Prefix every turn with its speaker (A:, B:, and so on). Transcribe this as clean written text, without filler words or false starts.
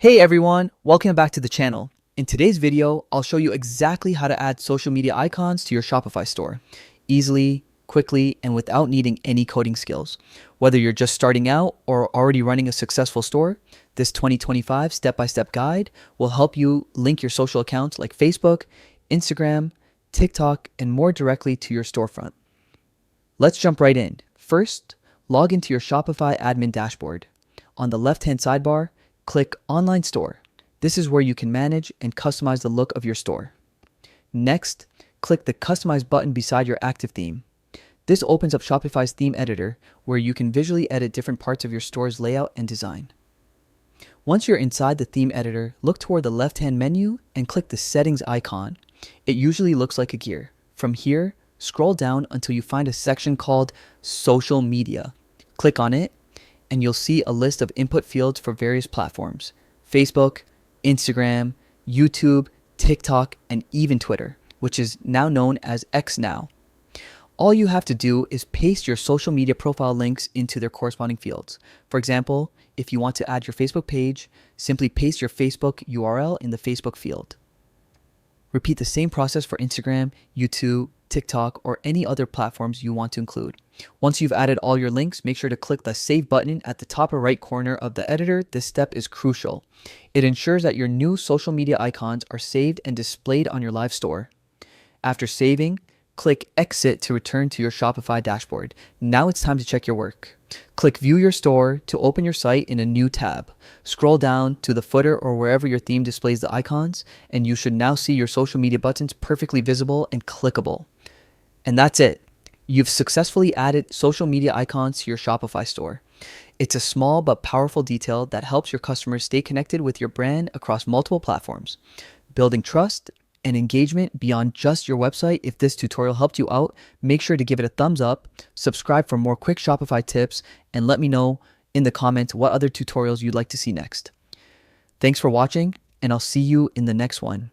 A: Hey everyone, welcome back to the channel. In today's video, I'll show you exactly how to add social media icons to your Shopify store easily, quickly, and without needing any coding skills. Whether you're just starting out or already running a successful store, this 2025 step-by-step guide will help you link your social accounts like Facebook, Instagram, TikTok, and more directly to your storefront. Let's jump right in. First, log into your Shopify admin dashboard. On the left-hand sidebar, click Online Store. This is where you can manage and customize the look of your store. Next, click the Customize button beside your active theme. This opens up Shopify's theme editor, where you can visually edit different parts of your store's layout and design. Once you're inside the theme editor, look toward the left-hand menu and click the Settings icon. It usually looks like a gear. From here, scroll down until you find a section called Social Media. Click on it, and you'll see a list of input fields for various platforms: Facebook, Instagram, YouTube, TikTok, and even Twitter, which is now known as X now. All you have to do is paste your social media profile links into their corresponding fields. For example, if you want to add your Facebook page, simply paste your Facebook URL in the Facebook field. Repeat the same process for Instagram, YouTube, TikTok, or any other platforms you want to include. Once you've added all your links, make sure to click the Save button at the top right corner of the editor. This step is crucial. It ensures that your new social media icons are saved and displayed on your live store. After saving, click Exit to return to your Shopify dashboard. Now it's time to check your work. Click View Your Store to open your site in a new tab. Scroll down to the footer or wherever your theme displays the icons, and you should now see your social media buttons perfectly visible and clickable. And that's it. You've successfully added social media icons to your Shopify store. It's a small but powerful detail that helps your customers stay connected with your brand across multiple platforms, building trust and engagement beyond just your website. If this tutorial helped you out, make sure to give it a thumbs up, subscribe for more quick Shopify tips, and let me know in the comments what other tutorials you'd like to see next. Thanks for watching, and I'll see you in the next one.